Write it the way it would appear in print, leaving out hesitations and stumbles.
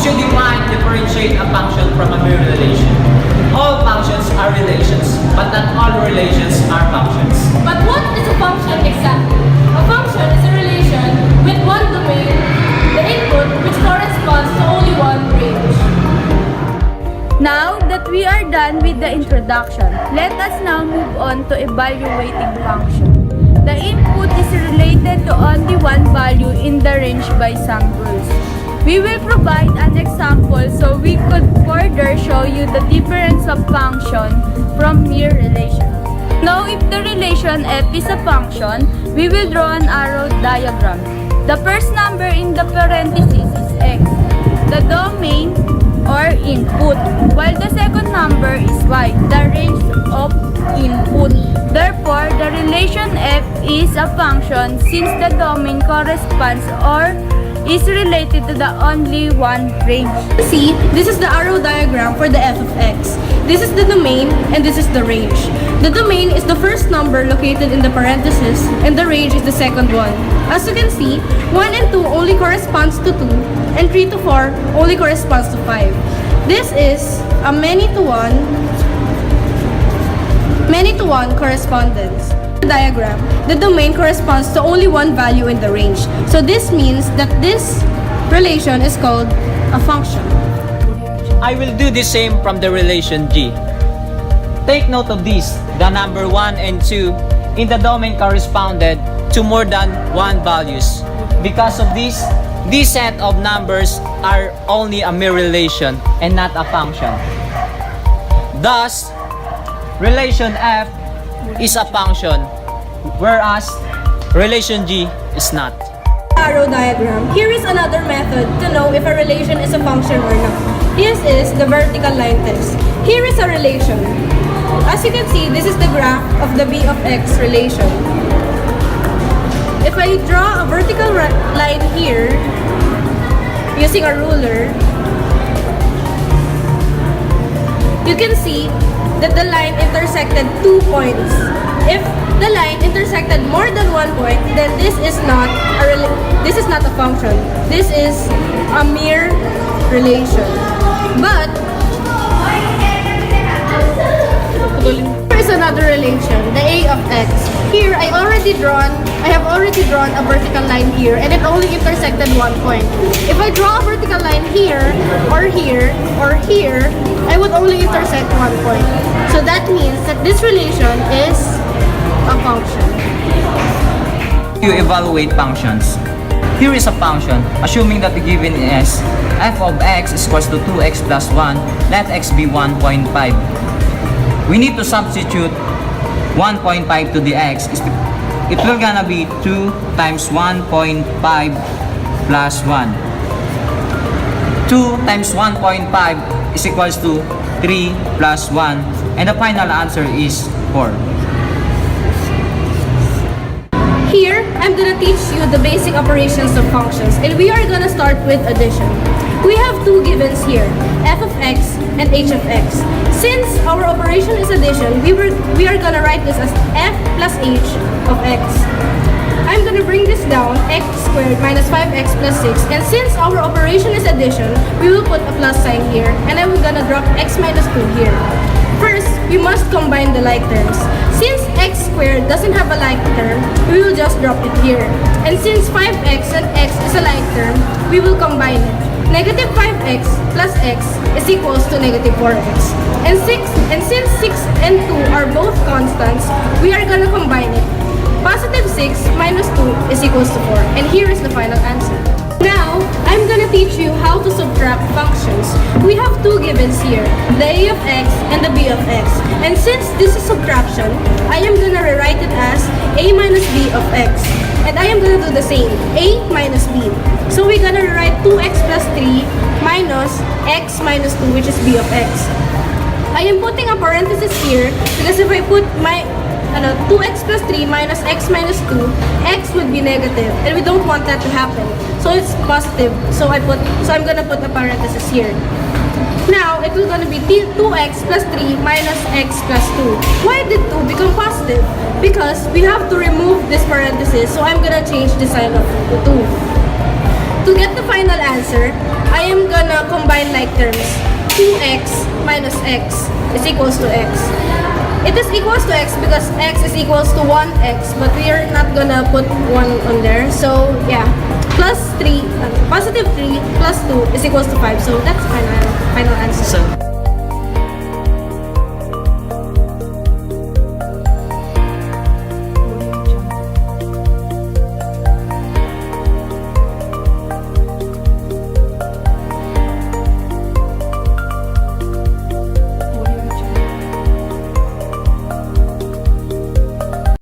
should define, differentiate a function from a mere relation. All functions are relations, but not all relations are functions. But what is a function exactly? A function is a relation with one domain, the input, which corresponds to only one range. Now that we are done with the introduction, let us now move on to evaluating function. The input is related to only one value in the range by some rules. We will provide an example so we could further show you the difference of function from mere relations. Now, if the relation f is a function, we will draw an arrow diagram. The first number in the parentheses is x, the domain or input, while the second number is y, the range of input. Therefore, the relation f is a function since the domain corresponds or is related to the only one range. See, this is the arrow diagram for the f of x. This is the domain and this is the range. The domain is the first number located in the parentheses and the range is the second one. As you can see, 1 and 2 only corresponds to 2 and 3 to 4 only corresponds to 5. This is a many-to-one correspondence. Diagram, the domain corresponds to only one value in the range. So this means that this relation is called a function. I will do the same from the relation G. Take note of this, the number 1 and 2 in the domain corresponded to more than one values. Because of this set of numbers are only a mere relation and not a function. Thus, relation F is a function, whereas relation G is not. Arrow diagram. Here is another method to know if a relation is a function or not. This is the vertical line test. Here is a relation. As you can see, this is the graph of the b of x relation. If I draw a vertical line here using a ruler, you can see that the line intersected 2 points. If the line intersected more than 1 point, then this is not a function. This is a mere relation. But here is another relation, the a of x. Here I have already drawn a vertical line here, and it only intersected 1 point. If I draw a vertical line here, or here, or here, I would only intersect 1 point. So that means that this relation is a function. You evaluate functions. Here is a function, assuming that the given is f of x is equals to 2x plus 1, let x be 1.5. We need to substitute 1.5 to the x. It will gonna be 2 times 1.5 plus 1. 2 times 1.5 is equals to 3 plus 1, and the final answer is 4. Here, I'm gonna teach you the basic operations of functions, and we are gonna start with addition. We have two givens here, f of x and h of x. Since our operation is addition, we are gonna write this as f plus h of x. I'm gonna bring this down, x squared minus 5x plus 6, and since our operation is addition, we will put a plus sign here, and I'm gonna drop x minus 2 here. First, we must combine the like terms. Since x squared doesn't have a like term, we will just drop it here. And since 5x and x is a like term, we will combine it. Negative 5x plus x is equals to negative 4x. And since 6 and 2 are both constants, we are gonna combine it. Positive 6 minus 2 is equals to 4. And here is the final answer. Now, I'm gonna teach you how to subtract functions. We have two givens here, the a of x and the b of x. And since this is subtraction, I am gonna rewrite it as a minus b of x. And I am gonna do the same, a minus b. So we're gonna rewrite 2x plus 3 minus x minus 2, which is b of x. I am putting a parenthesis here because if I put 2x plus 3 minus x minus 2, x would be negative, and we don't want that to happen. So it's positive. So I'm gonna put a parenthesis here. Now it will gonna be 2x plus 3 minus x plus 2. Why did 2 become positive? Because we have to remove this parenthesis. So I'm gonna change the sign of the 2. To get the final answer, I am gonna combine like terms. 2x minus x is equals to x. It is equals to x because x is equals to 1x, but we are not gonna put 1 on there. So yeah, plus 3, positive 3 plus 2 is equals to 5. So that's final answer. So